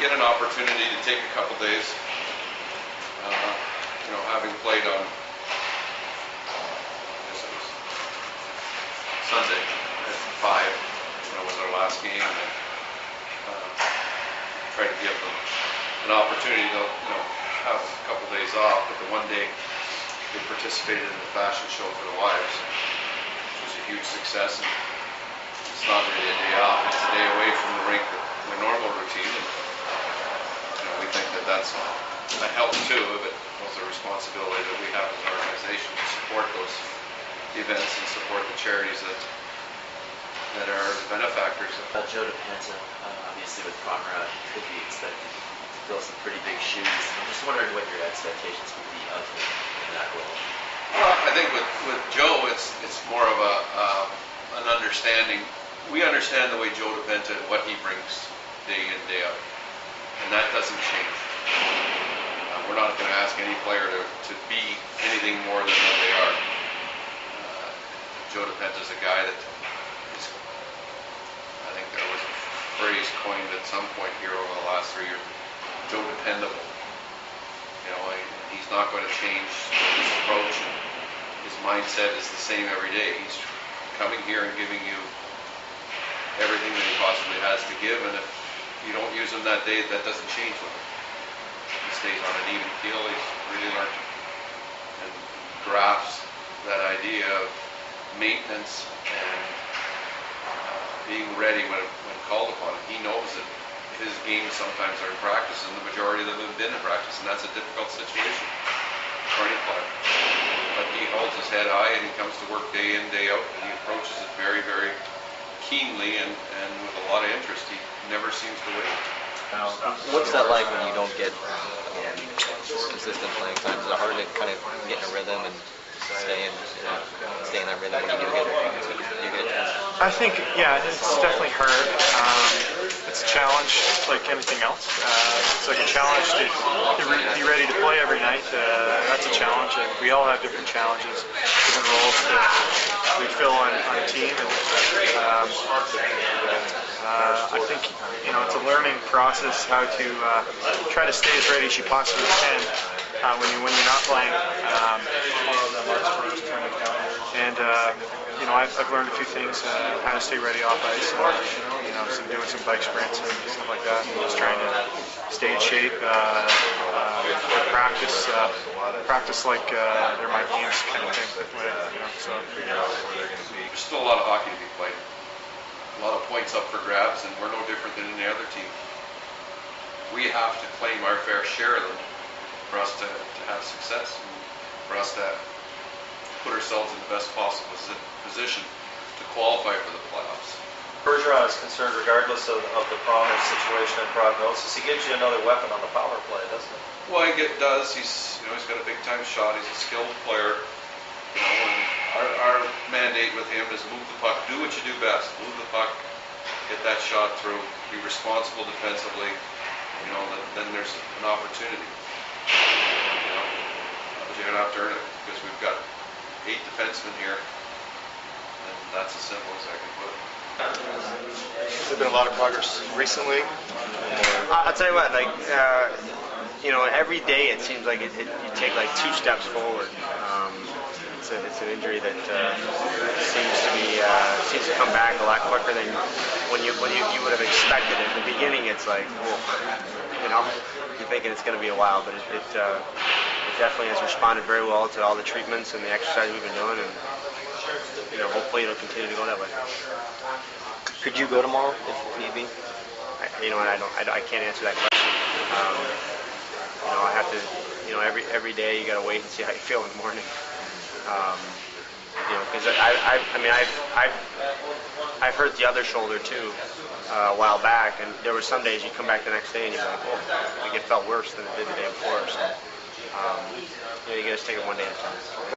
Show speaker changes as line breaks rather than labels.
get an opportunity to take a couple days, having played on Sunday at 5, was our last game, and try to give them an opportunity to have a couple days off. But the one day they participated in the fashion show for the wives, which was a huge success. And it's not really a day off; it's a day away from the rink, the normal routine. And we think that that's a help too, but also a responsibility that we have as an organization to support those events and support the charities that are benefactors.
Joe DePenta, obviously with Conrad, could be expected to fill some pretty big shoes. I'm just wondering what your expectations would be of him in that role.
Well, I think with Joe, it's more of an understanding. We understand the way Joe DePenta and what he brings day in, day out, and that doesn't change. We're not going to ask any player to be anything more than what they are. Joe DePenta is a guy that is, I think there was a phrase coined at some point here over the last 3 years, Joe Dependable. He's not going to change his approach, and his mindset is the same every day. He's coming here and giving you everything that he possibly has to give, and if you don't use him that day, that doesn't change with him. He stays on an even keel. He's really learned and grasps that idea of maintenance and being ready when called upon. He knows that his games sometimes are in practice, and the majority of them have been in practice, and that's a difficult situation for any player. But he holds his head high, and he comes to work day in, day out, and he approaches it very, very keenly and with a lot of interest. He never seems to wait.
What's that like when you don't get consistent playing time? Is it hard to kind of get in a rhythm and stay in that rhythm when you do get a chance?
I think, it's definitely hard. It's a challenge, it's like anything else. It's like a challenge to be ready to play every night. That's a challenge, and we all have different challenges, different roles that we fill on a team. And I think it's a learning process how to try to stay as ready as you possibly can when you're not playing. And I've learned a few things how to stay ready off ice. Doing some bike sprints and stuff like that. And just trying to stay in shape, practice like they're my games kind of thing.
There's still a lot of hockey to be played. A lot of points up for grabs, and we're no different than any other team. We have to claim our fair share of them for us to have success, and for us to put ourselves in the best possible position to qualify for the playoffs.
Bergeron is concerned regardless of the Pronger situation and prognosis. He gives you another weapon on the power play, doesn't he?
Well, he does. He's got a big-time shot. He's a skilled player. And our mandate with him is move the puck, do what you do best, move the puck, get that shot through, be responsible defensively. Then there's an opportunity. But you're gonna have to earn it because we've got 8 defensemen here, and that's as simple as I can put it.
There's been a lot of progress recently.
I'll tell you what, every day it seems like you take 2 steps forward. It's an injury that seems to come back a lot quicker than when you would have expected it. In the beginning, it's like, you're thinking it's going to be a while, but it definitely has responded very well to all the treatments and the exercise we've been doing, and hopefully it'll continue to go that way.
Could you go tomorrow if need be?
I can't answer that question. I have to, every day you got to wait and see how you feel in the morning. Because I've hurt the other shoulder too a while back, and there were some days you come back the next day and you're like, it felt worse than it did the day before. So you got to take it one day at a time.